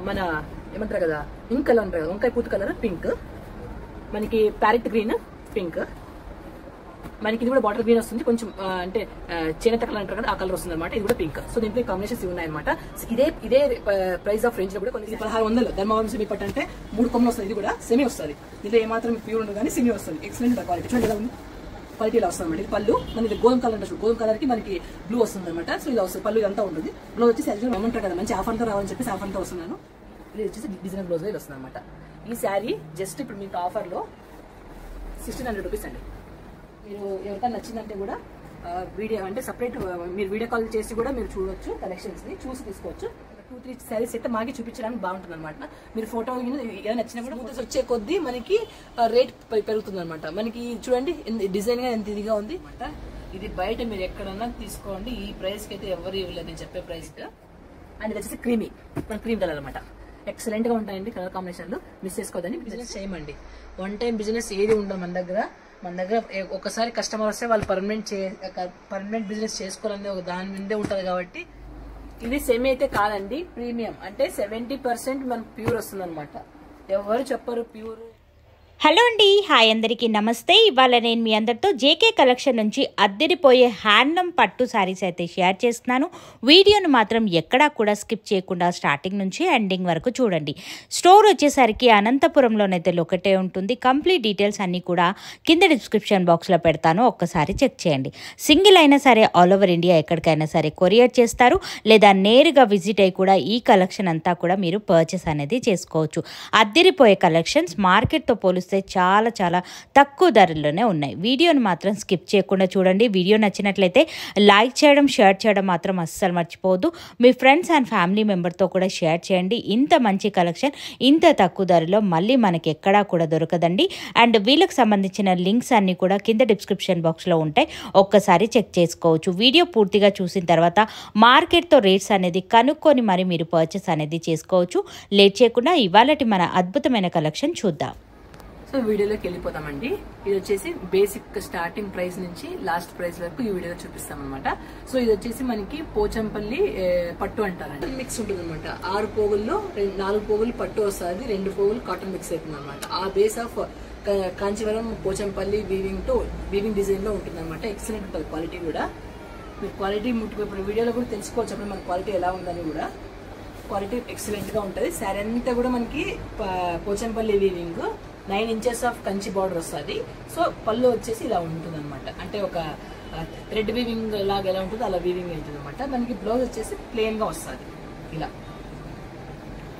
మన ఏమంటారు కదా ఇంక్ కలర్ అంటారు కదా, వంకాయ పూత కలర్ పింక్, మనకి ప్యారెట్ గ్రీన్ పింక్, మనకి ఇది కూడా బాటిల్ గ్రీన్ వస్తుంది, కొంచెం అంటే చేనేత కలర్ అంటారు కదా ఆ కలర్ వస్తుంది అనమాట. ఇది కూడా పింక్. సో దీంట్లో కాంబినేషన్స్ ఉన్నాయి అనమాట. ఇదే ప్రైస్ ఆఫ్ రేంజ్ లో కూడా కొన్ని 1600 ధర్మవరం సెమీ పట్టు అంటే 3 కొమ్మలు వస్తుంది. ఇది కూడా సెమీ వస్తుంది. దీంట్లో ఏమాత్రం ప్యూర్ ఉండదు కానీ సెమీ వస్తుంది. ఎక్సలెంట్ క్వాలిటీ చూడండి ఎలా ఉంది, క్వాలిటీలో వస్తుంది అనమాట. ఇది పళ్ళు మనకి గోధుమ కలర్ అంటే గోధుమ కలర్ కి మనకి బ్లూ వస్తుంది అనమాట. సో ఇలా వస్తుంది పళ్ళు, ఇదంతా ఉంటుంది. బ్లౌజ్ వచ్చేసి అది ఏమంటారు కదా మంచి ఆఫర్ తో రావాలని చెప్పేసి ఆఫర్ తో వస్తున్నాను. ఇది వచ్చేసి డిజైనర్ బ్లౌజ్ ఇది వస్తుంది అనమాట. ఈ శారీ జస్ట్ ఇప్పుడు మీకు ఆఫర్ లో 1600 రూపీస్ అండి. మీరు ఎవరికైనా నచ్చిందంటే కూడా వీడియో అంటే సపరేట్ మీరు వీడియో కాల్ చేసి కూడా మీరు చూడొచ్చు, కలెక్షన్స్ ని చూసి తీసుకోవచ్చు. 2-3 శారీస్ అయితే మాకి చూపించడానికి బాగుంటుంది అనమాట. మీరు ఫోటో ఏదైనా నచ్చినా కూడా ఫోటోస్ వచ్చే కొద్దీ మనకి రేట్ పెరుగుతుంది అనమాట. మనకి చూడండి డిజైన్ గా ఎంత ఇదిగా ఉంది అనమాట. ఇది బయట మీరు ఎక్కడన్నా తీసుకోండి, ఈ ప్రైస్ కి అయితే ఎవరు ఇవ్వలేదు నేను చెప్పే ప్రైస్. అండ్ ఇది వచ్చేసి క్రీమ్ కలర్ అనమాట. ఎక్సలెంట్ గా ఉంటాయండి కలర్ కాంబినేషన్లు, మిస్ చేసుకోవద్దని. బిజినెస్ చేయమండి, వన్ టైం బిజినెస్ ఏది ఉండదు మన దగ్గర. ఒకసారి కస్టమర్ వస్తే వాళ్ళు పర్మనెంట్ బిజినెస్ చేసుకోవాలనే ఒక దాని మీదే ఉంటది కాబట్టి. ఇది సెమీ అయితే కాదండి, ప్రీమియం అంటే 70% మనకు ప్యూర్ వస్తుంది అనమాట. ఎవరు చెప్పరు ప్యూర్. హలో అండి, హాయ్ అందరికీ నమస్తే. ఇవాళ నేను మీ అందరితో జేకే కలెక్షన్ నుంచి అద్దరిపోయే హ్యాండ్లూమ్ పట్టు శారీస్ అయితే షేర్ చేస్తున్నాను. వీడియోను మాత్రం ఎక్కడా కూడా స్కిప్ చేయకుండా స్టార్టింగ్ నుంచి ఎండింగ్ వరకు చూడండి. స్టోర్ వచ్చేసరికి అనంతపురంలోనైతే ఒకటే ఉంటుంది. కంప్లీట్ డీటెయిల్స్ అన్నీ కూడా కింద డిస్క్రిప్షన్ బాక్స్లో పెడతాను, ఒక్కసారి చెక్ చేయండి. సింగిల్ అయినా సరే ఆల్ ఓవర్ ఇండియా ఎక్కడికైనా సరే కొరియర్ చేస్తారు, లేదా నేరుగా విజిట్ అయ్యి కూడా ఈ కలెక్షన్ అంతా కూడా మీరు పర్చేస్ అనేది చేసుకోవచ్చు. అద్దరిపోయే కలెక్షన్స్ మార్కెట్తో పోలిస్తే చాలా చాలా తక్కువ ధరల్లోనే ఉన్నాయి. వీడియోని మాత్రం స్కిప్ చేయకుండా చూడండి. వీడియో నచ్చినట్లయితే లైక్ చేయడం, షేర్ చేయడం మాత్రం అస్సలు మర్చిపోవద్దు. మీ ఫ్రెండ్స్ అండ్ ఫ్యామిలీ మెంబర్తో కూడా షేర్ చేయండి. ఇంత మంచి కలెక్షన్ ఇంత తక్కువ ధరలో మళ్ళీ మనకి ఎక్కడా కూడా దొరకదండి. అండ్ వీళ్ళకి సంబంధించిన లింక్స్ అన్నీ కూడా కింద డిస్క్రిప్షన్ బాక్స్లో ఉంటాయి, ఒక్కసారి చెక్ చేసుకోవచ్చు. వీడియో పూర్తిగా చూసిన తర్వాత మార్కెట్తో రేట్స్ అనేది కనుక్కొని మరి మీరు పర్చేస్ అనేది చేసుకోవచ్చు. లేట్ చేయకుండా ఇవాళటి మన అద్భుతమైన కలెక్షన్ చూద్దాం. సో వీడియోలోకి వెళ్ళిపోతామండి. ఇది వచ్చేసి బేసిక్ స్టార్టింగ్ ప్రైస్ నుంచి లాస్ట్ ప్రైస్ వరకు ఈ వీడియోలో చూపిస్తాం అనమాట. సో ఇది వచ్చేసి మనకి పోచంపల్లి పట్టు అంటారండి. మిక్స్ ఉంటుంది అనమాట. 6 పోగుల్లో 4 పోగులు పట్టు వస్తుంది, 2 పోగులు కాటన్ మిక్స్ అవుతుంది అనమాట. ఆ base of Kanchivaram Pochampally weaving design లో ఉంటుంది అనమాట. ఎక్సలెంట్ ఉంటుంది క్వాలిటీ కూడా. మీరు క్వాలిటీ ఇప్పుడు వీడియోలో కూడా తెలుసుకోవచ్చు అప్పుడు మన క్వాలిటీ ఎలా ఉందని కూడా. క్వాలిటీ ఎక్సలెంట్ గా ఉంటుంది. శారీ అంతా కూడా మనకి Pochampally weaving 9 inches of Kanchi border వస్తుంది. సో పళ్ళు వచ్చేసి ఇలా ఉంటుంది అనమాట. అంటే ఒక థ్రెడ్ వీవింగ్ లాగా ఎలా ఉంటుందో అలా వీవింగ్ ఉంటుంది అనమాట. మనకి బ్లౌజ్ వచ్చేసి ప్లెయిన్ గా వస్తుంది. ఇలా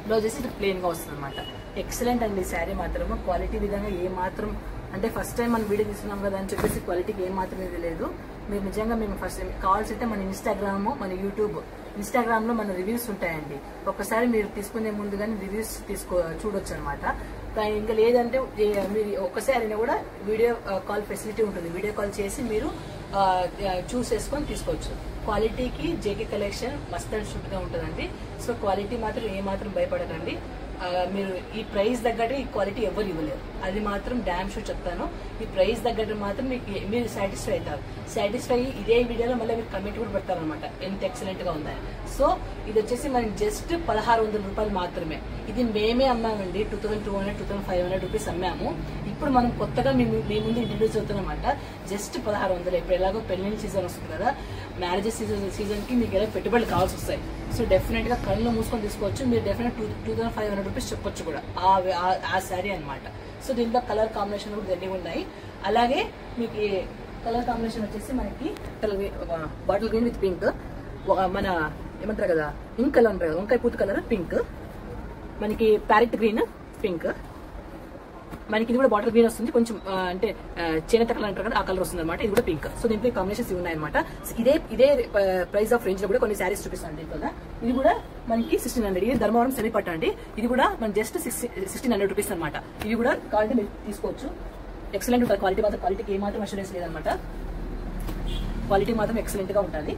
బ్లౌజ్ వచ్చేసి ప్లెయిన్ గా వస్తుంది అనమాట. ఎక్సలెంట్ అండి శారీ మాత్రం. క్వాలిటీ విధంగా ఏ మాత్రం అంటే ఫస్ట్ టైం మనం వీడియో తీస్తున్నాం కదా అని చెప్పేసి క్వాలిటీకి ఏ మాత్రం ఇది లేదు. మీరు నిజంగా మేము ఫస్ట్ టైం కావాల్సి అయితే మన ఇన్స్టాగ్రామ్, మన యూట్యూబ్, ఇన్స్టాగ్రామ్ లో మన రివ్యూస్ ఉంటాయండి. ఒక్కసారి మీరు తీసుకునే ముందు కానీ రివ్యూస్ చూడొచ్చు అనమాట. ఇంకా లేదంటే మీరు ఒక్కసారి కూడా వీడియో కాల్ ఫెసిలిటీ ఉంటుంది. వీడియో కాల్ చేసి మీరు చూస్ చేసుకొని తీసుకోవచ్చు. క్వాలిటీకి జేకే కలెక్షన్ మస్త్ అండ్ షూట్ గా ఉంటుందండి. సో క్వాలిటీ మాత్రం ఏ మాత్రం భయపడకండి. మీరు ఈ ప్రైస్ తగ్గట్టు ఈ క్వాలిటీ ఎవరు ఇవ్వలేరు, అది మాత్రం డామ్ షూర్ చెప్తాను. ఈ ప్రైస్ తగ్గట్టు మాత్రం మీరు సాటిస్ఫై అవుతారు. సాటిస్ఫై ఇదే వీడియోలో మళ్ళీ మీరు కమెంట్ కూడా పెడతారు అనమాట ఎంత ఎక్సలెంట్ గా ఉందని. సో ఇది వచ్చేసి మనం జస్ట్ 1600 రూపాయలు మాత్రమే. ఇది మేమే అమ్మామండి. 2200, 2500 రూపీస్ అమ్మాము. ఇప్పుడు మనం కొత్తగా మీ ముందు ఇంట్రడ్యూస్ అవుతున్నమాట. జస్ట్ 1600. ఇప్పుడు ఎలాగో పెళ్లి సీజన్ వస్తుంది కదా, మ్యారేజెస్ సీజన్ కి మీకు ఎలా పెట్టుబడులు కావాల్సి వస్తాయి. సో డెఫినెట్ గా కళ్ళు మూసుకొని తీసుకోవచ్చు. మీరు డెఫినెట్ 2500 రూపీస్ చెప్పొచ్చు కూడా ఆ శారీ అనమాట. సో దీంట్లో కలర్ కాంబినేషన్ కూడా రెడీ ఉన్నాయి. అలాగే మీకు కలర్ కాంబినేషన్ వచ్చేసి మనకి బాటిల్ గ్రీన్ విత్ పింక్, మన ఏమంటారు కదా ఇంక్ కలర్ అంటారు కదా, వంకాయ పూత కలర్ పింక్, మనకి ప్యారెట్ గ్రీన్ పింక్, మనకి ఇది కూడా బాటిల్ గ్రీన్ వస్తుంది, కొంచెం అంటే చేనేత కలర్ అంటారు కదా ఆ కలర్ వస్తుంది అనమాట. ఇది కూడా పింక్. సో దీంట్లో కాంబినేషన్స్ ఉన్నాయన్నమాట. ఇదే ప్రైస్ ఆఫ్ రేంజ్ లో కూడా కొన్ని శారీస్ చూపిస్తాను దీంట్లో. ఇది కూడా మనకి 1600. ఇది ధర్మవరం సెమీ పట్టు అండి. ఇది కూడా మన జస్ట్ 1600 రూపీస్ అనమాట. ఇది కూడా క్వాలిటీ మీరు తీసుకోవచ్చు. ఎక్సలెంట్ ఉంటుంది క్వాలిటీ మాత్రం. క్వాలిటీకి ఏ మాత్రం అష్యూరెన్స్ లేదనమాట. క్వాలిటీ మాత్రం ఎక్సలెంట్ గా ఉంటుంది.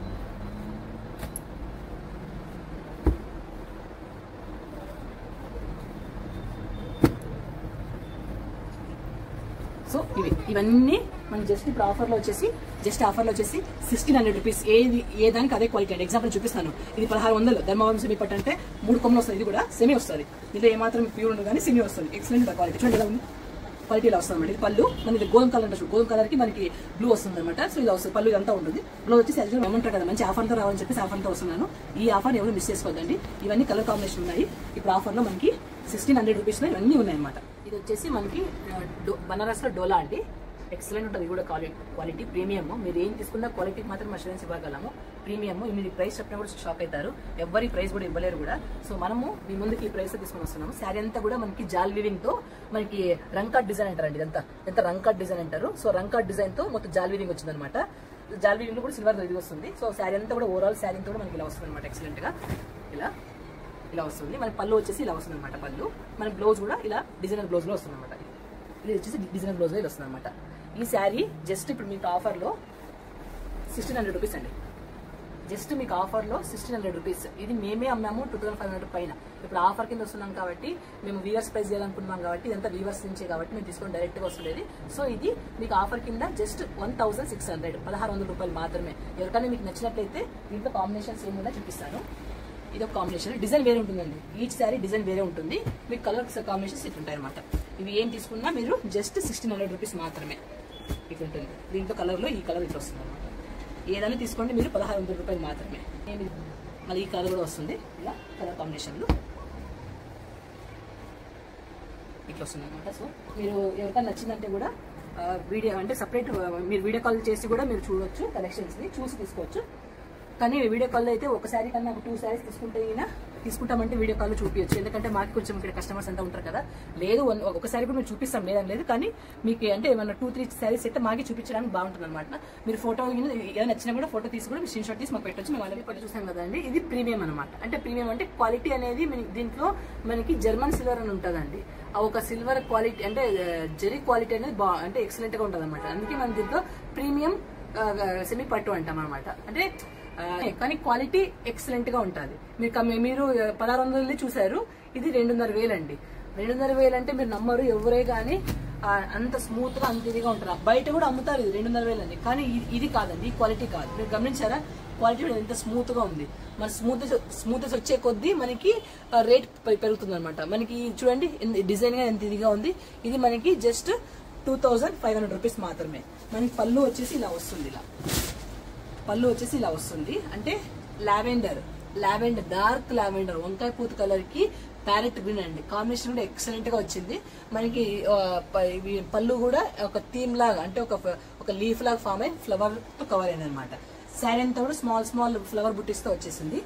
సో ఇవన్నీ మనకి జస్ట్ ఇప్పుడు ఆఫర్లో వచ్చేసి జస్ట్ ఆఫర్లో వచ్చేసి 1600 రూపీస్. ఏ దానికి అదే క్వాలిటీ అండి. ఎగ్జాంపుల్ చూపిస్తాను. ఇది 1600 ధర్మవరం సెమీ పట్టు అంటే 3 కొమ్మలు వస్తుంది. ఇది కూడా సెమీ వస్తుంది. దీంట్లో ఏమాత్రం ప్యూర్ ఉండదు కానీ సెమీ వస్తుంది. Excellent quality. చూడండి ఎలా ఉంది, క్వాలిటీ ఇలా వస్తుంది అనమాట. ఇది పళ్ళు మనకి గోల్డ్ కలర్ అంటే గోల్డ్ కలర్ కి మనకి బ్లూ వస్తుంది అనమాట. సో ఇలా వస్తుంది. పళ్ళు ఇదంతా ఉంటుంది. బ్లౌజ్ వచ్చేసి యాక్చువల్ ఏమంటారు కదా, మంచి ఆఫర్తో రావాలని చెప్పేసి ఆఫర్తో వస్తున్నాను. ఈ ఆఫర్ ఎవరు మిస్ చేసుకోవద్దండి. ఇవన్నీ కలర్ కాంబినేషన్ ఉన్నాయి. ఇప్పుడు ఆఫర్లో మనకి 1600 రూపీస్లో ఇవన్నీ ఉన్నాయన్నమాట. ఇది వచ్చేసి మనకి బనారస్ లో డోలా అండి. ఎక్సలెంట్ ఉంటుంది. ఇది కూడా క్వాలిటీ ప్రీమియం. మీరు ఏం తీసుకున్నా క్వాలిటీకి మాత్రం అష్యూరెన్స్ ఇవ్వగలము. ప్రీమియం. మీరు ప్రైస్ చెప్పినా కూడా షాక్ అవుతారు. ఎవరి ప్రైస్ కూడా ఇవ్వలేరు కూడా. సో మనము మీ ముందుకి ఈ ప్రైస్ తీసుకొని వస్తున్నాము. శారీ అంతా కూడా మనకి జాల్ వీవింగ్ తో మనకి రంకాట్ డిజైన్ అంటారండి. ఇదంతా ఎంత రంకాట్ డిజైన్ అంటారు. సో రంకాట్ డిజైన్ తో మొత్తం జాల్ వీవింగ్ వచ్చింది అనమాట. జాల్ వీవింగ్ లో కూడా సిల్వర్ ఇది వస్తుంది. సో శారీ అంతా కూడా ఓవరాల్ శారీ కూడా మనకి ఇలా వస్తుంది అనమాట. ఎక్సలెంట్ గా ఇలా వస్తుంది. మన పళ్ళు వచ్చేసి ఇలా వస్తుంది అనమాట. పళ్ళు మన బ్లౌజ్ కూడా ఇలా డిజైనర్ బ్లౌజ్ లో వస్తుంది అనమాట. ఇది వచ్చేసి డిజైనర్ బ్లౌజ్ లో వస్తుంది అనమాట. ఈ శారీ జస్ట్ ఇప్పుడు మీకు ఆఫర్లో 1600 రూపీస్ అండి. జస్ట్ మీకు ఆఫర్లో 1600 రూపీస్. ఇది మేమే అమ్మాము 2500 పైన. ఇప్పుడు ఆఫర్ కింద వస్తున్నాం కాబట్టి మేము వీవర్స్ ప్రైస్ చేయాలనుకుంటున్నాం కాబట్టి ఇదంతా వీవర్స్ నుంచే కాబట్టి మేము తీసుకొని డైరెక్ట్గా వస్తుంది. సో ఇది మీకు ఆఫర్ కింద జస్ట్ 1600 1600 రూపాయలు మాత్రమే. ఎవరికైనా మీకు నచ్చినట్లయితే దీంట్లో కాంబినేషన్స్ ఏముందో చూపిస్తాను. ఇది ఒక కాంబినేషన్. డిజైన్ వేరే ఉంటుందండి. ఈచ్ శారీ డిజైన్ వేరే ఉంటుంది. మీకు కలర్స్ కాంబినేషన్స్ ఇట్లా ఉంటాయి అనమాట. ఇవి ఏం తీసుకున్నా మీరు జస్ట్ 1600 రూపీస్ మాత్రమే. ఇట్లా ఉంటుంది. దీంట్లో కలర్లో ఈ కలర్ ఇట్లా వస్తుంది అనమాట. ఏదైనా తీసుకోండి మీరు 1600 రూపాయలు మాత్రమే. మళ్ళీ ఈ కలర్ కూడా వస్తుంది. ఇలా కలర్ కాంబినేషన్లు ఇట్లా వస్తుంది అనమాట. సో మీరు ఎవరికైనా నచ్చిందంటే కూడా వీడియో అంటే సపరేట్ మీరు వీడియో కాల్ చేసి కూడా మీరు చూడొచ్చు. కలెక్షన్స్ని చూసి తీసుకోవచ్చు. కానీ వీడియో కాల్లో అయితే ఒక శారీ కన్నా 2 శారీస్ తీసుకుంటామంటే వీడియో కాల్లో చూపించచ్చు. ఎందుకంటే మాకు కొంచెం ఇక్కడ కస్టమర్స్ అంతా ఉంటారు కదా. లేదు ఒక శారీ కూడా మేము చూపిస్తాం, లేదని లేదు. కానీ మీకు అంటే ఏమన్నా 2-3 శారీస్ అయితే మాకే చూపించడానికి బాగుంటుంది అనమాట. మీరు ఫోటో ఏదైనా నచ్చినా కూడా ఫోటో తీసి కూడా స్క్రీన్ షాట్ తీసి మాకు పెట్టచ్చు. మేము అలాగే పట్టు చూసాం కదండి. ఇది ప్రీమియం అనమాట. అంటే ప్రీమియం అంటే క్వాలిటీ అనేది దీంట్లో మనకి జర్మన్ సిల్వర్ అని ఉంటుందండి. ఒక సిల్వర్ క్వాలిటీ అంటే జెరీ క్వాలిటీ అనేది అంటే ఎక్సలెంట్ గా ఉంటుంది అనమాట. అందుకే మనం దీంట్లో ప్రీమియం సెమీ పట్టు అంటాం అనమాట. అంటే కానీ క్వాలిటీ ఎక్సలెంట్ గా ఉంటుంది. మీరు 1600 చూసారు. ఇది 2500 అండి. 2500 అంటే మీరు నమ్మరు ఎవరే కానీ. అంత స్మూత్ గా అంత ఇదిగా ఉంటారు. బయట కూడా అమ్ముతారు ఇది 2500 అని. కానీ ఇది కాదండి. ఈ క్వాలిటీ కాదు. మీరు గమనించారా? క్వాలిటీ ఎంత స్మూత్ గా ఉంది. మన స్మూత్నెస్ వచ్చే కొద్దీ మనకి రేట్ పెరుగుతుంది అనమాట. మనకి చూడండి డిజైన్ గా ఎంత ఇదిగా ఉంది. ఇది మనకి జస్ట్ 2500 రూపీస్ మాత్రమే. మనకి పళ్ళు వచ్చేసి ఇలా వస్తుంది. పళ్ళు వచ్చేసి ఇలా వస్తుంది. అంటే లావెండర్ డార్క్ లావెండర్ వంకాయ పూత కలర్ కి ప్యారెట్ గ్రీన్ అండి. కాంబినేషన్ కూడా ఎక్సలెంట్ గా వచ్చింది. మనకి పళ్ళు కూడా ఒక థీమ్ లాగా అంటే ఒక లీఫ్ లాగా ఫామ్ అయ్యి ఫ్లవర్ తో కవర్ అయింది అనమాట. శారీ అంతా కూడా స్మాల్ ఫ్లవర్ బుట్టీస్ తో వచ్చేసింది.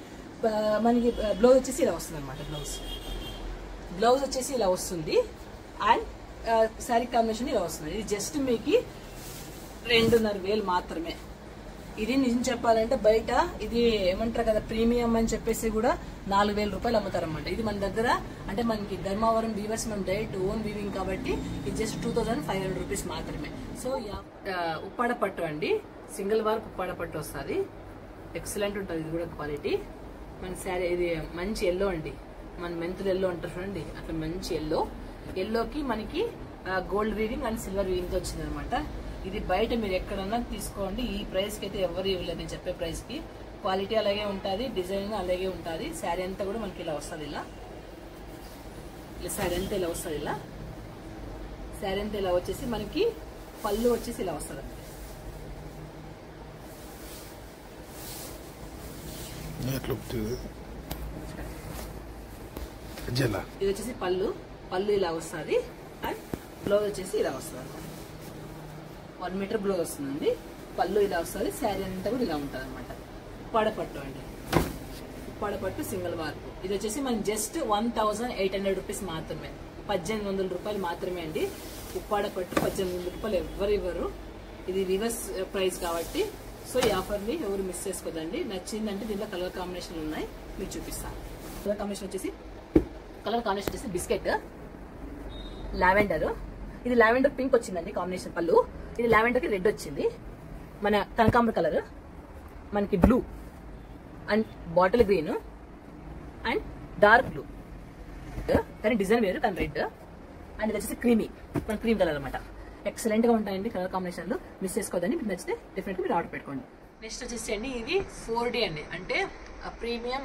మనకి బ్లౌజ్ వచ్చేసి ఇలా వస్తుంది అనమాట. బ్లౌజ్ వచ్చేసి ఇలా వస్తుంది. అండ్ శారీ కాంబినేషన్ ఇలా వస్తుంది. ఇది జస్ట్ మీకు 2500 మాత్రమే. ఇది నిజం చెప్పాలంటే బయట ఇది ఏమంటారు కదా ప్రీమియం అని చెప్పేసి కూడా 4000 రూపాయలు అమ్ముతారన్నమాట. ఇది మన దగ్గర అంటే మనకి ధర్మవరం వీవర్స్ మనం డైరెక్ట్ ఓన్ వీవింగ్ కాబట్టి ఇది జస్ట్ 2500 రూపీస్ మాత్రమే. సో ఉప్పాడ పట్టు అండి. సింగిల్ వర్క్ ఉప్పాడ పట్టు వస్తుంది. ఎక్సలెంట్ ఉంటుంది. ఇది కూడా క్వాలిటీ. మన శారీ ఇది మంచి ఎల్లో అండి. మన మెంతులు ఎల్లో అంటారు చూడండి. అట్లా మంచి ఎల్లోకి మనకి gold weaving and silver weaving తో వచ్చింది అనమాట. ఇది బయట మీరు ఎక్కడన్నా తీసుకోండి. ఈ ప్రైస్ కి అయితే ఎవరు ఇవ్వలేదు నేను చెప్పే ప్రైస్ కి. క్వాలిటీ అలాగే ఉంటుంది. డిజైన్ అలాగే ఉంటుంది. శారీ అంతా కూడా మనకి ఇలా వస్తుంది. ఇలా శారీ అంతా ఇలా వస్తుంది. శారీ అంతా ఇలా వచ్చేసి మనకి పళ్ళు వచ్చేసి ఇలా వస్తుంది. ఇది వచ్చేసి పళ్ళు ఇలా వస్తుంది. అండ్ బ్లౌజ్ వచ్చేసి ఇలా వస్తుంది. 1 మీటర్ బ్లౌజ్ వస్తుందండి. పళ్ళు ఇలా వస్తుంది. శారీ అంతా కూడా ఇలా ఉంటుంది అనమాట. ఉప్పాడ పట్టు అండి. ఉప్పాడ పట్టు సింగిల్ వార్పు. ఇది వచ్చేసి మనకి జస్ట్ 1800 రూపీస్ మాత్రమే. 1800 రూపాయలు మాత్రమే అండి. ఉప్పాడ పట్టు 1800 రూపాయలు ఎవరు ఇవ్వరు. ఇది రివర్స్ ప్రైస్ కాబట్టి సో ఈ ఆఫర్ని ఎవరు మిస్ చేసుకోదండి. నచ్చిందంటే దీంట్లో కలర్ కాంబినేషన్ ఉన్నాయి. మీకు చూపిస్తాను. కలర్ కాంబినేషన్ వచ్చేసి బిస్కెట్ లావెండర్. ఇది లావెండర్ పింక్ వచ్చిందండి కాంబినేషన్ పళ్ళు. ఇది లావెండర్ కి రెడ్ వచ్చింది. మన కనకాంబర కలర్, మనకి blue and bottle green and dark blue. కానీ డిజైన్ వేరు కానీ రెడ్. అండ్ ఇది వచ్చేసి క్రీమీ, మన క్రీమ్ కలర్ అనమాట. ఎక్సలెంట్ గా ఉంటాయండి కలర్ కాంబినేషన్లు. మిస్ చేసుకోవద్దండి. మీకు నచ్చితే డెఫినెట్ గా మీరు ఆర్డర్ పెట్టుకోండి. నెక్స్ట్ వచ్చేసి అండి ఇది 4D అండి, అంటే ప్రీమియం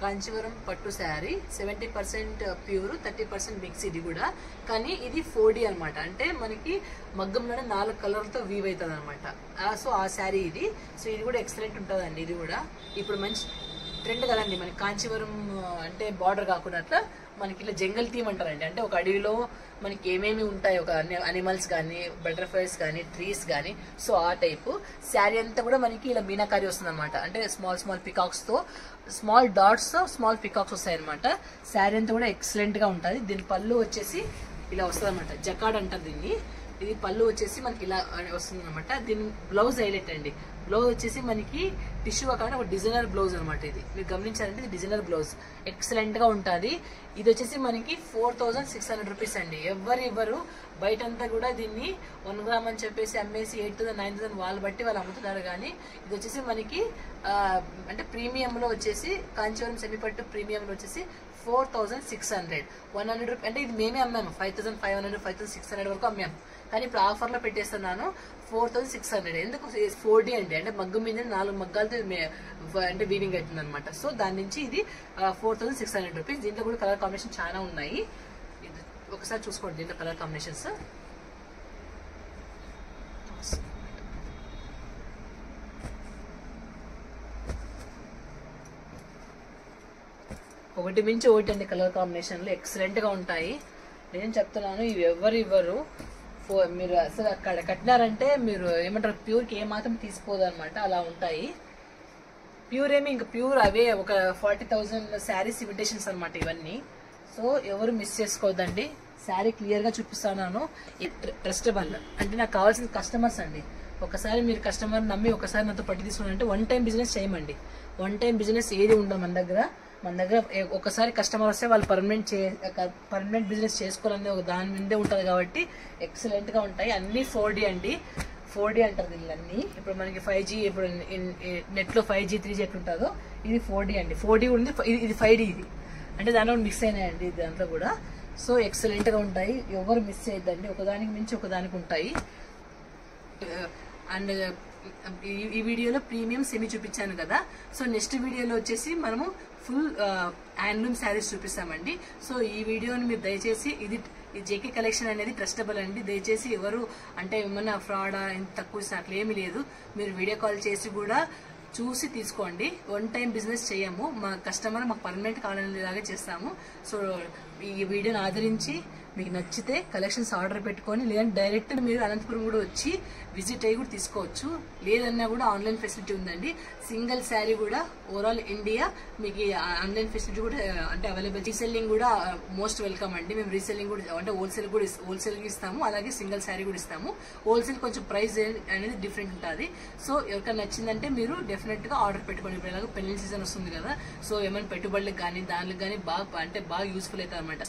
కాంచీవరం పట్టు శారీ 70% ప్యూర్ 30% మిక్స్. ఇది కూడా కానీ ఇది 4D అనమాట, అంటే మనకి మగ్గంలోనే 4 కలర్లతో వీవ్ అవుతుంది అనమాట. సో ఆ శారీ ఇది. సో ఇది కూడా ఎక్సలెంట్ ఉంటుందండి. ఇది కూడా ఇప్పుడు మంచి ట్రెండ్ కదండి మనకి కాంచీవరం అంటే బార్డర్ కాకుండా అట్లా మనకి ఇలా జంగల్ థీమ్ అంటారండి, అంటే ఒక అడవిలో మనకి ఏమేమి ఉంటాయి, ఒక అనిమల్స్ కానీ బటర్ఫ్లైస్ కానీ ట్రీస్ కానీ, సో ఆ టైపు శారీ అంతా కూడా మనకి ఇలా మీనాకారి వస్తుంది అనమాట, అంటే స్మాల్ పికాక్స్ తో స్మాల్ డాట్స్ తో స్మాల్ పికాక్స్ వస్తాయి అనమాట. శారీ అంతా కూడా ఎక్సలెంట్ గా ఉంటుంది. దీని పళ్ళు వచ్చేసి ఇలా వస్తుంది అనమాట, జకాడ్ అంటారు దీన్ని. ఇది పళ్ళు వచ్చేసి మనకి ఇలా వస్తుంది అనమాట. దీని బ్లౌజ్ హైలైట్ అండి. బ్లౌజ్ వచ్చేసి మనకి టిష్యూ కాకుండా ఒక డిజైనర్ బ్లౌజ్ అనమాట. ఇది మీరు గమనించారంటే ఇది డిజైనర్ బ్లౌజ్ ఎక్సలెంట్ గా ఉంటుంది. ఇది వచ్చేసి మనకి 4600 రూపీస్ అండి. ఎవరు బయటంతా కూడా దీన్ని 1 గ్రామ్ అని చెప్పేసి అమ్మేసి 8000 9000 వాళ్ళు బట్టి వాళ్ళు అమ్ముతున్నారు. కానీ ఇది వచ్చేసి మనకి అంటే ప్రీమియంలో వచ్చేసి కాంచీవరం సెమీపట్టు ప్రీమియంలో వచ్చేసి 4600 100 రూపీస్, అంటే ఇది మేమే అమ్మాము 5500 5600 వరకు అమ్మాము. కానీ ఇప్పుడు ఆఫర్ లో పెట్టేస్తున్నాను 4600. ఎందుకు 4D అండి, అంటే మగ్గం మీద 4 మగ్గాలతో అంటే వీవింగ్ అవుతుంది అనమాట. సో దాని నుంచి ఇది 4600 రూపీస్. దీంట్లో కూడా కలర్ కాంబినేషన్ చాలా ఉన్నాయి. ఒకసారి చూసుకోండి దీంట్లో కలర్ కాంబినేషన్స్. ఒకటి మించి ఒకటి అండి కలర్ కాంబినేషన్లు ఎక్సలెంట్ గా ఉంటాయి. నేను చెప్తున్నాను ఇవి ఇవ్వరు మీరు అసలు అక్కడ కట్టినారంటే మీరు ఏమంటారు ప్యూర్కి ఏమాత్రం తీసుకోదు అనమాట, అలా ఉంటాయి. ప్యూర్ ఏమి ఇంకా ప్యూర్ అవే ఒక 40,000 శారీస్ ఇమిటేషన్స్ అనమాట ఇవన్నీ. సో ఎవరు మిస్ చేసుకోవద్దండి. శారీ క్లియర్ గా చూపిస్తున్నాను. ట్రస్టబుల్ అంటే నాకు కావాల్సిన కస్టమర్స్ అండి. ఒకసారి మీరు కస్టమర్ నమ్మి ఒకసారి నాతో పట్టి తీసుకున్నారంటే 1 టైం బిజినెస్ చేయమండి. 1 టైం బిజినెస్ ఏది ఉండదు మన దగ్గర ఒకసారి కస్టమర్ వస్తే వాళ్ళు పర్మనెంట్ బిజినెస్ చేసుకోవాలనే ఒక దాని మీదే ఉంటుంది కాబట్టి ఎక్సలెంట్ గా ఉంటాయి. అన్ని 4D అండి. 4D అంటారు దీన్ని. ఇప్పుడు మనకి 5G ఇప్పుడు నెట్ లో 5G 3G ఎట్లుంటుందో ఇది 4D అండి. 4D ఉంది, ఇది 5D. ఇది అంటే దాంట్లో మిక్స్ అయినాయండి దాంట్లో కూడా. సో ఎక్సలెంట్ గా ఉంటాయి. ఎవరు మిస్ చేయొద్దండి. ఒకదానికి మించి ఒకదానికి ఉంటాయి. అండ్ ఈ వీడియోలో ప్రీమియం సెమీ చూపించాను కదా. సో నెక్స్ట్ వీడియోలో వచ్చేసి మనము ఫుల్ హ్యాండ్లూమ్ శారీస్ చూపిస్తామండి. సో ఈ వీడియోని మీరు దయచేసి ఈ జేకే కలెక్షన్ అనేది ట్రస్టబుల్ అండి. దయచేసి ఎవరు అంటే ఏమన్నా ఫ్రాడా ఇంత తక్కువ అట్లా ఏమీ లేదు. మీరు వీడియో కాల్ చేసి కూడా చూసి తీసుకోండి. 1 టైం బిజినెస్ చేయము. మా కస్టమర్ మాకు పర్మనెంట్ కావాలనేలాగా చేస్తాము. సో ఈ వీడియోని ఆదరించి మీకు నచ్చితే కలెక్షన్స్ ఆర్డర్ పెట్టుకొని, లేదంటే డైరెక్ట్ మీరు అనంతపురం కూడా వచ్చి విజిట్ అయ్యి కూడా తీసుకోవచ్చు. లేదన్నా కూడా ఆన్లైన్ ఫెసిలిటీ ఉందండి. సింగిల్ శారీ కూడా ఓవరాల్ ఇండియా మీకు ఆన్లైన్ ఫెసిలిటీ కూడా అంటే అవైలబుల్. రీసెల్లింగ్ కూడా మోస్ట్ వెల్కమ్ అండి. మేము రీసెల్లింగ్ కూడా అంటే హోల్సేల్ ఇస్తాము, అలాగే సింగిల్ శారీ కూడా ఇస్తాము. హోల్సేల్ కొంచెం ప్రైస్ అనేది డిఫరెంట్ ఉంటుంది. సో ఎవరికైనా నచ్చిందంటే మీరు డెఫినెట్ గా ఆర్డర్ పెట్టుకోండి. ఇప్పుడు ఎలాగో పెళ్లి సీజన్ వస్తుంది కదా. సో ఏమైనా పెట్టుబడులకు కానీ దానికి కానీ బాగా యూస్ఫుల్ అవుతుంది అనమాట.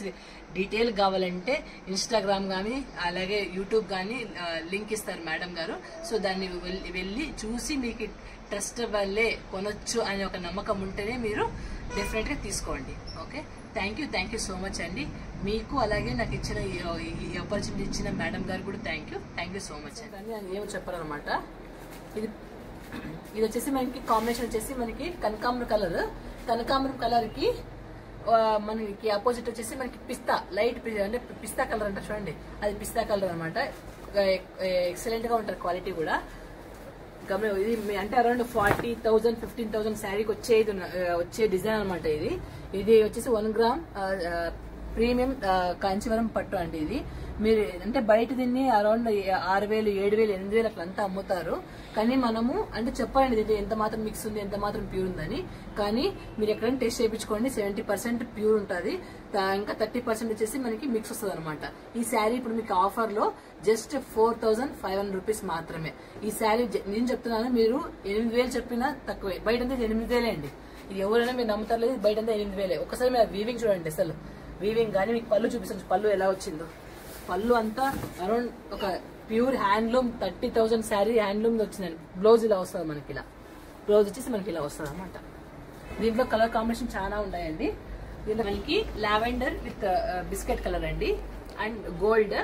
డీటెయిల్ కావాలంటే ఇన్స్టాగ్రామ్ కానీ అలాగే యూట్యూబ్ కానీ లింక్ ఇస్తారు మేడం గారు. సో దాన్ని వెళ్ళి చూసి మీకు ట్రస్టబుల్లే కొనొచ్చు అనే ఒక నమ్మకం ఉంటేనే మీరు డెఫినెట్ గా తీసుకోండి. Okay, thank you so much అండి. మీకు అలాగే నాకు ఇచ్చిన ఈ ఆపర్చునిటీ ఇచ్చిన మేడం గారు కూడా థ్యాంక్ యూ సో మచ్ అండి. నేను ఏమో చెప్పాలన్నమాట. ఇది వచ్చేసి మనకి కాంబినేషన్ వచ్చేసి మనకి కనకాంబరం కలర్ కి మనకి ఆపోజిట్ వచ్చేసి మనకి పిస్తా లైట్ అంటే పిస్తా కలర్ అంటారు చూడండి, అది పిస్తా కలర్ అనమాట. ఎక్సలెంట్ గా ఉంటుంది క్వాలిటీ కూడా. ఇది అంటే అరౌండ్ 40,000 15,000 శారీకి వచ్చే డిజైన్ అనమాట. ఇది వచ్చేసి 1 గ్రామ్ ప్రీమియం కాంచీవరం పట్టు అండి. ఇది మీరు అంటే బయట దీన్ని అరౌండ్ 6,000 7,000 8,000 అట్లా అంతా అమ్ముతారు. కానీ మనము అంటే చెప్పండి ఇది ఎంత మాత్రం మిక్స్ ఉంది, ఎంత మాత్రం ప్యూర్ ఉందని. కానీ మీరు ఎక్కడైనా టెస్ట్ చేయించుకోండి. 70% ప్యూర్ ఉంటుంది, ఇంకా 30% వచ్చేసి మనకి మిక్స్ వస్తుంది అనమాట. ఈ శారీ ఇప్పుడు మీకు ఆఫర్ లో జస్ట్ 4,500 రూపీస్ మాత్రమే. ఈ శారీ నేను చెప్తున్నాను, మీరు 8,000 చెప్పినా తక్కువే. బయట అంతా 8,000 అండి. ఇది ఎవరైనా మీరు నమ్ముతారు లేదు, బయట అంతా 8,000. ఒకసారి మీరు వీవింగ్ చూడండి, అసలు వీవింగ్ కానీ మీకు పళ్ళు చూపిస్తాను. పళ్ళు ఎలా వచ్చిందో, పళ్ళు అంతా అరౌండ్ ఒక ప్యూర్ హ్యాండ్లూమ్ 30,000 శారీ హ్యాండ్లూమ్ వచ్చిందండి. బ్లౌజ్ ఇలా వస్తుంది మనకి, ఇలా బ్లౌజ్ వచ్చేసి మనకి ఇలా వస్తుంది అనమాట. దీంట్లో కలర్ కాంబినేషన్ చాలా ఉన్నాయండి. దీంట్లో మనకి లావెండర్ విత్ బిస్కెట్ కలర్ అండి, అండ్ గోల్డ్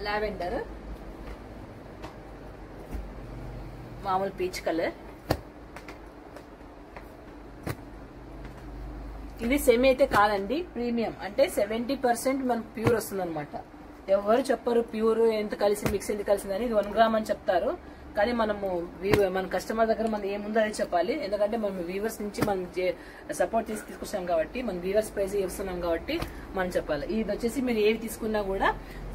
లావెండర్, మామూలు పీచ్ కలర్. ఇది సెమీ అయితే కాదండి, ప్రీమియం. అంటే 70% మనకు ప్యూర్ వస్తుంది అనమాట. ఎవరు చెప్పరు ప్యూర్ ఎంత కలిసి మిక్స్ ఎంత కలిసిందని. ఇది 1 గ్రామ్ అని చెప్తారు, కానీ మనము మన కస్టమర్ దగ్గర మనం ఏముందో అదే చెప్పాలి. ఎందుకంటే మనం వీవర్స్ నుంచి మనం సపోర్ట్ చేసి తీసుకొచ్చాం కాబట్టి, మన వీవర్స్ ప్రైస్ ఇస్తున్నాం కాబట్టి మనం చెప్పాలి. ఇది వచ్చేసి మీరు ఏవి తీసుకున్నా కూడా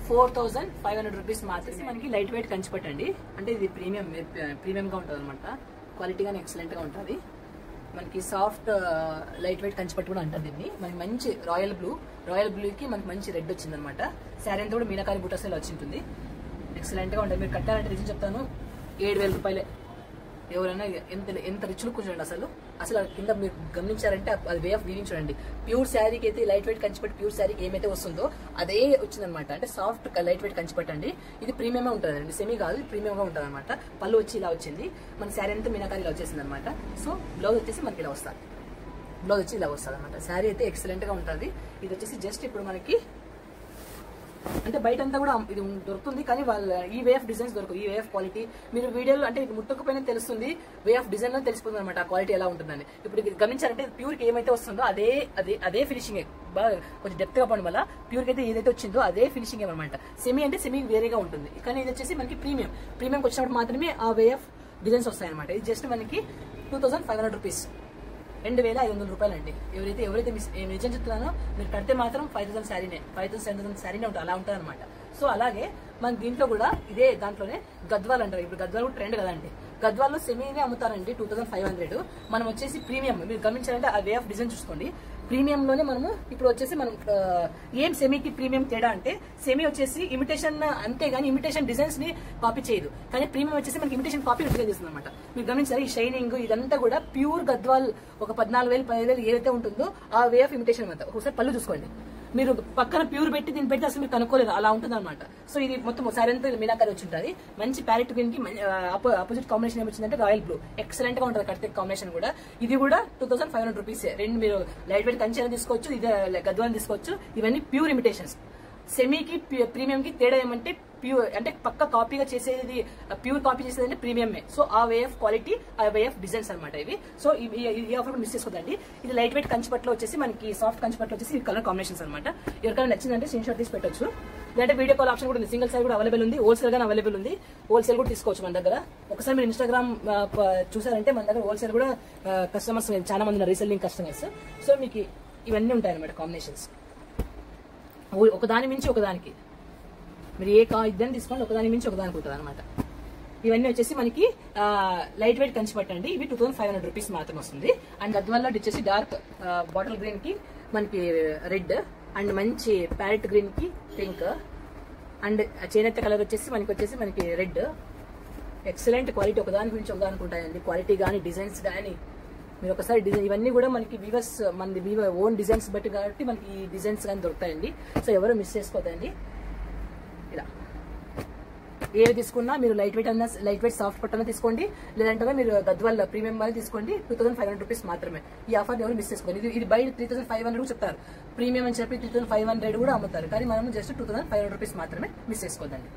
4500 రూపీస్ మాత్రమే. మనకి లైట్ వెయిట్ కంచిపట్టండి. అంటే ఇది ప్రీమియం గా ఉంటుంది అనమాట. క్వాలిటీ గానీ ఎక్సలెంట్ గా ఉంటుంది. మనకి సాఫ్ట్ లైట్ వెయిట్ కంచిపట్టు కూడా అంటారు దీన్ని. మనకి మంచి రాయల్ బ్లూకి మనకి మంచి రెడ్ వచ్చింది అనమాట. శారీ అంతా కూడా మీనాకారి బుటాస్ ఇలా వచ్చి ఉంటుంది. ఎక్సలెంట్ గా ఉంటుంది. మీరు కట్టాలంటే రీజన్ చెప్తాను, 7000 రూపాయలే. ఎవరైనా ఎంత రిచ్ లుక్ చూడండి. అసలు కింద మీరు గమనించారంటే అది వే ఆఫ్ వీవింగ్ చూడండి. ప్యూర్ శారీకి అయితే లైట్ వెయిట్ కంచిపట్టు ప్యూర్ శారీకి ఏమైతే వస్తుందో అదే వచ్చిందనమాట. అంటే సాఫ్ట్ లైట్ వెయిట్ కంచిపట్టు అండి. ఇది ప్రీమియం ఉంటుంది అండి, సెమీ కాదు, ప్రీమియం గా ఉంటుంది అనమాట. పళ్ళు వచ్చి ఇలా వచ్చింది. మన శారీ అంతా మీనాకారి ఇలా వచ్చేసింది అనమాట. సో బ్లౌజ్ వచ్చేసి మనకి ఇలా వస్తుంది. బ్లౌజ్ వచ్చి ఇలా వస్తుంది అనమాట. శారీ అయితే ఎక్సలెంట్ గా ఉంటుంది. ఇది వచ్చేసి జస్ట్ ఇప్పుడు మనకి అంటే బయట అంతా కూడా ఇది దొరుకుతుంది, కానీ వాళ్ళ ఈ వే ఆఫ్ డిజైన్స్ దొరకదు. ఈ వే ఆఫ్ క్వాలిటీ మీరు వీడియోలో అంటే ఇది ముట్టకపోయినా తెలుస్తుంది, వే ఆఫ్ డిజైన్ లో తెలిసిపోతుంది అనమాట ఆ క్వాలిటీ ఎలా ఉంటుందని. ఇప్పుడు గమనించారంటే ప్యూర్ కి ఏమైతే వస్తుందో అదే ఫినిషింగ్. బాగా కొంచెం డెప్త్ గా పడడం వల్ల ప్యూర్ కి అయితే ఏదైతే వచ్చిందో అదే ఫినిషింగ్ అనమాట. సెమీ అంటే సెమీ వేరేగా ఉంటుంది, కానీ ఇది వచ్చేసి మనకి ప్రీమియంకి వచ్చినప్పుడు మాత్రమే ఆ వే ఆఫ్ డిజైన్స్ వస్తాయి అనమాట. ఇది జస్ట్ మనకి 2500 రూపీస్, 2500 రూపాయలు అండి. ఎవరైతే నిజం చెప్తున్నానో మీరు కడితే మాత్రం 5000 శారీనే, 5000-7000 శారీనే ఉంటుంది, అలా ఉంటుంది అనమాట. సో అలాగే మన దీంట్లో కూడా ఇదే దాంట్లోనే గద్వాల్ అంటారు. ఇప్పుడు గద్వాల్ కూడా ట్రెండ్ కదండి. గద్వాల్లో సెమీనే అమ్ముతారండి 2500. మనం వచ్చేసి ప్రీమియం. మీరు గమనించాలంటే ఆ వే ఆఫ్ డిజైన్ చూసుకోండి. ప్రీమియం లోనే మనము ఇప్పుడు వచ్చేసి మనం ఏం సెమీకి ప్రీమియం తేడా అంటే, సెమీ వచ్చేసి ఇమిటేషన్ అంతే గానీ ఇమిటేషన్ డిజైన్స్ ని కాపీ చేయదు, కానీ ప్రీమియం వచ్చేసి మనకి ఇమిటేషన్ కాపీ డిజైన్ చేస్తుంది అనమాట. మీరు గమనించారు ఈ షైనింగ్ ఇదంతా కూడా ప్యూర్ గద్వాల్. ఒక 14,000-15,000 ఏదైతే ఉంటుందో ఆ వే ఆఫ్ ఇమిటేషన్ అంతా. ఒకసారి పళ్ళు చూసుకోండి. మీరు పక్కన ప్యూర్ పెట్టి దీన్ని పెడితే అసలు మీరు కనుక్కోలేదు, అలా ఉంటుంది అనమాట. సో ఇది మొత్తం సారీ అంతా మీనాకారి వచ్చి ఉంటుంది. మంచి ప్యారెట్ గ్రీన్ కి ఆపోజిట్ కాంబినేషన్ ఏమొచ్చిందంటే రాయల్ బ్లూ. ఎక్సలెంట్ గా ఉంటుంది కడితే కాంబినేషన్ కూడా. ఇది కూడా 2500 రూపీస్. రెండు మీరు లైట్ వెయిట్ కంచి తీసుకోవచ్చు, ఇదే గద్వాలని తీసుకోవచ్చు. ఇవన్నీ ప్యూర్ ఇమిటేషన్స్. సెమీకి ప్రీమియం కి తేడా ఏమంటే ప్యూర్ అంటే పక్క కాపీగా చేసేది, ప్యూర్ కాపీ చేసేది అంటే ప్రీమియమే. సో ఆ వే ఆఫ్ క్వాలిటీ, ఆ వే ఆఫ్ డిజైన్స్ అనమాట ఇవి. సో ఈ ఆఫర్ మిస్ చేసుకోదండి. ఇది లైట్ వెయిట్ కంచిపట్లో వచ్చేసి మనకి సాఫ్ట్ కంచిపట్లో వచ్చేసి కలర్ కాంబినేషన్స్ అనమాట. ఎవరికైనా నచ్చిందంటే స్క్రీన్ షాట్ తీసి పెట్టొచ్చు. లేదంటే వీడియో కాల్ ఆప్షన్ కూడా ఉంది. సింగిల్ సైజ్ కూడా అవైలబుల్ ఉంది, హోల్సేల్ గానే అవైలబుల్ ఉంది. హోల్సేల్ కూడా తీసుకోవచ్చు మన దగ్గర. ఒకసారి మీరు ఇన్స్టాగ్రామ్ చూసారంటే మన దగ్గర హోల్సేల్ కూడా కస్టమర్స్ చాలా మంది ఉన్నారు, రీసెల్లింగ్ కస్టమర్స్. సో మీకు ఇవన్నీ ఉంటాయి అనమాట కాంబినేషన్స్. ఒకదాని మించి ఒకదానికి మీరు ఇద్దరిని తీసుకోండి, ఒకదాని మించి ఒకదానికి ఉంటుంది అనమాట. ఇవన్నీ వచ్చేసి మనకి లైట్ వెయిట్ కంచిపట్టు అండి. ఇవి 2500 రూపీస్ మాత్రం వస్తుంది. అండ్ గద్వాల్లో వచ్చేసి డార్క్ బాటిల్ గ్రీన్ కి మనకి రెడ్, అండ్ మంచి ప్యారెట్ గ్రీన్ కి పింక్, అండ్ చేనేత కలర్ వచ్చేసి మనకి రెడ్. ఎక్సలెంట్ క్వాలిటీ, ఒకదాని గురించి ఒకదానికి ఉంటాయండి. క్వాలిటీ కానీ డిజైన్స్ కానీ మీరు ఒకసారి డిజైన్ ఇవన్నీ కూడా మనకి వీవర్స్ మన ఓన్ డిజైన్స్ బట్టి కాబట్టి మనకి ఈ డిజైన్స్ కానీ దొరుకుతాయండి. సో ఎవరు మిస్ చేసుకోదండి. ఇలా ఏవి తీసుకున్నా మీరు లైట్ వెయిట్ సాఫ్ట్ పట్టన తీసుకోండి, లేదంటే మీరు గద్వాల్ ప్రీమియం అనేది తీసుకోండి. 2500 రూపీస్ మాత్రమే. ఈ ఆఫర్ ఎవరు మిస్ చేసుకోండి. ఇది బయట 3500 చెప్తారు, ప్రీమియం అని చెప్పి 3500 కూడా అమ్ముతారు, కానీ మనం జస్ట్ 2500 రూపీస్ మాత్రమే. మిస్ చేసుకోదండి.